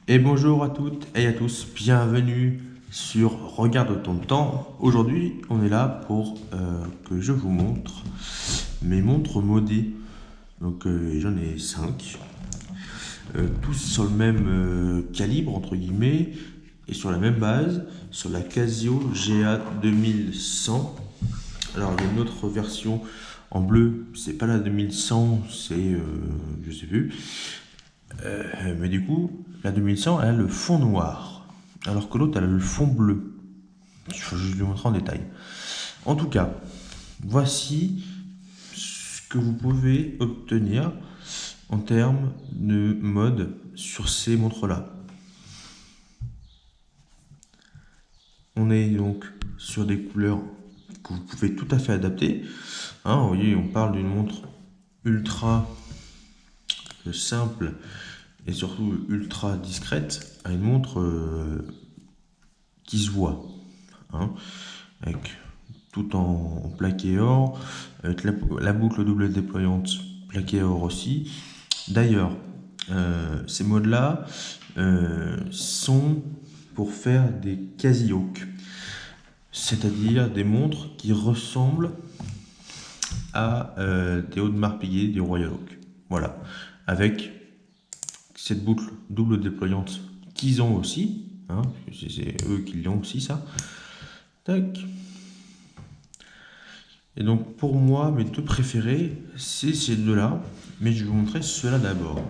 Et bonjour à toutes et à tous, bienvenue sur Regarde ton temps. Aujourd'hui, on est là pour que je vous montre mes montres modées. Donc j'en ai 5, tous sur le même calibre entre guillemets et sur la même base, sur la Casio GA 2100. Alors il y a une autre version en bleu, c'est pas la 2100, c'est je sais plus. Mais du coup, la 2100, elle a le fond noir, alors que l'autre, elle a le fond bleu. Il faut juste lui montrer en détail. En tout cas, voici ce que vous pouvez obtenir en termes de mode sur ces montres-là. On est donc sur des couleurs que vous pouvez tout à fait adapter. Vous voyez, on parle d'une montre ultra simple et surtout ultra discrète à une montre qui se voit, avec tout en plaqué or, avec la boucle double déployante plaqué or aussi. D'ailleurs, ces modes-là sont pour faire des Casio-K, c'est-à-dire des montres qui ressemblent à des Audemars Piguet, des Royal Oak. Voilà, avec cette boucle double déployante qu'ils ont aussi, c'est eux qui l'ont aussi ça. Tac. Et donc pour moi, mes deux préférés, c'est ces deux-là, mais je vais vous montrer ceux-là d'abord.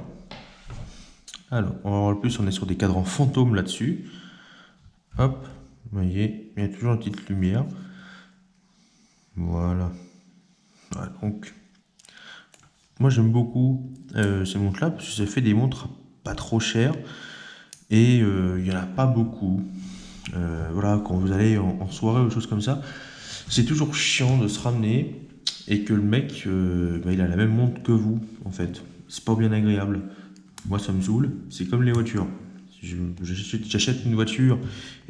Alors, on va voir le plus, on est sur des cadrans fantômes là-dessus. Hop, vous voyez, il y a toujours une petite lumière. Voilà. Donc, moi j'aime beaucoup ces montres-là, parce que ça fait des montres pas trop chères, et il n'y en a pas beaucoup. Voilà, quand vous allez en soirée ou des choses comme ça, c'est toujours chiant de se ramener et que le mec, il a la même montre que vous, en fait. C'est pas bien agréable. Moi, ça me saoule. C'est comme les voitures. Si j'achète une voiture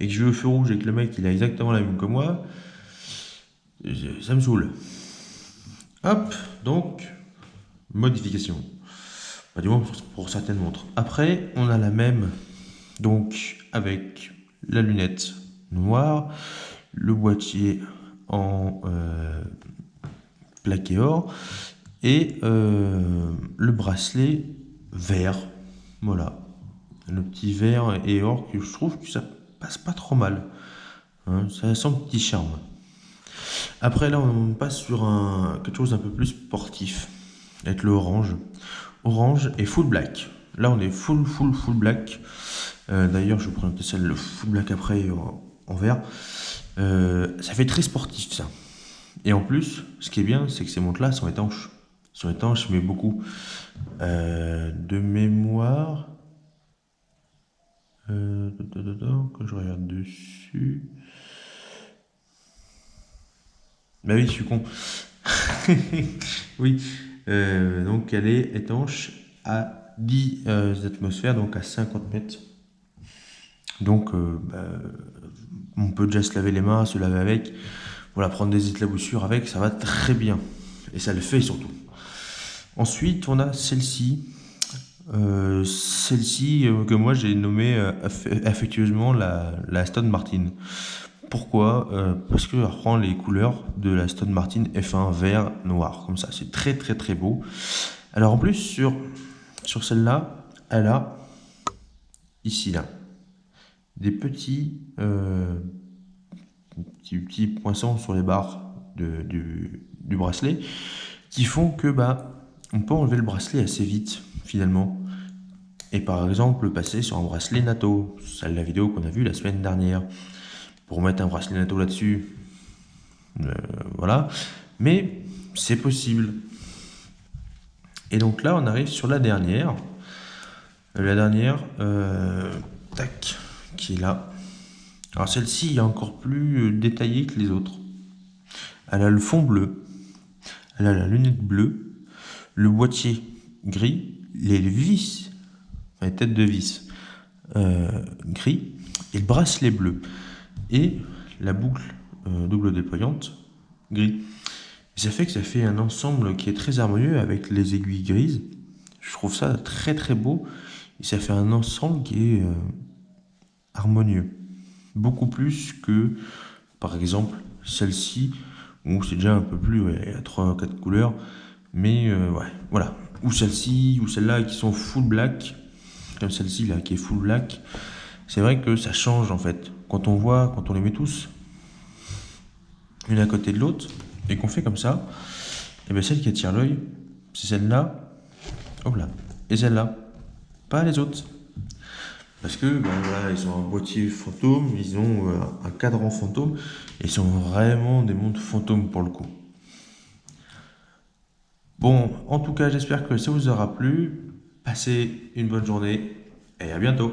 et que je vais au feu rouge et que le mec, il a exactement la même que moi, ça me saoule. Hop, donc, modification. Du moins pour certaines montres. Après, on a la même, donc, avec la lunette noire, le boîtier en plaqué or et le bracelet vert. Voilà, le petit vert et or que je trouve que ça passe pas trop mal, ça a son petit charme. Après là on passe sur quelque chose d'un peu plus sportif avec le orange et full black. Là on est full black. D'ailleurs je vais vous présenter celle le full black après en vert. Ça fait très sportif ça. Et en plus, ce qui est bien, c'est que ces montres-là sont étanches. Sont étanches, mais beaucoup. De mémoire, quand je regarde dessus. Bah oui, je suis con. Oui. Donc elle est étanche à 10 atmosphères, donc à 50 mètres. Donc on peut déjà se laver les mains, se laver avec. Voilà, prendre des éclaboussures avec, ça va très bien. Et ça le fait surtout. Ensuite, on a celle-ci. Celle-ci que moi j'ai nommée affectueusement la Aston Martin. Pourquoi Parce qu'elle reprend les couleurs de la Aston Martin F1 vert noir, comme ça. C'est très très très beau. Alors en plus, sur celle-là, elle a, ici là, des petits poinçons sur les barres du bracelet qui font que on peut enlever le bracelet assez vite finalement et par exemple passer sur un bracelet NATO. C'est la vidéo qu'on a vue la semaine dernière. Pour mettre un bracelet NATO là-dessus, voilà, mais c'est possible. Et donc là on arrive sur la dernière tac, qui est là. Alors celle-ci est encore plus détaillée que les autres. Elle a le fond bleu, elle a la lunette bleue, le boîtier gris, les vis, les têtes de vis gris, et le bracelet bleu, et la boucle double déployante gris. Et ça fait un ensemble qui est très harmonieux avec les aiguilles grises. Je trouve ça très très beau et ça fait un ensemble qui est harmonieux. Beaucoup plus que, par exemple, celle-ci, où c'est déjà un peu plus, ouais, il y a 3-4 couleurs, mais ouais, voilà. Ou celle-ci, ou celle-là qui sont full black, comme celle-ci là qui est full black. C'est vrai que ça change en fait. Quand on les met tous une à côté de l'autre, et qu'on fait comme ça, et bien celle qui attire l'œil, c'est celle-là, hop là, et celle-là, pas les autres. Parce que ben voilà, ils ont un boîtier fantôme, ils ont un cadran fantôme, et ils sont vraiment des montres fantômes pour le coup. Bon, en tout cas, j'espère que ça vous aura plu. Passez une bonne journée et à bientôt.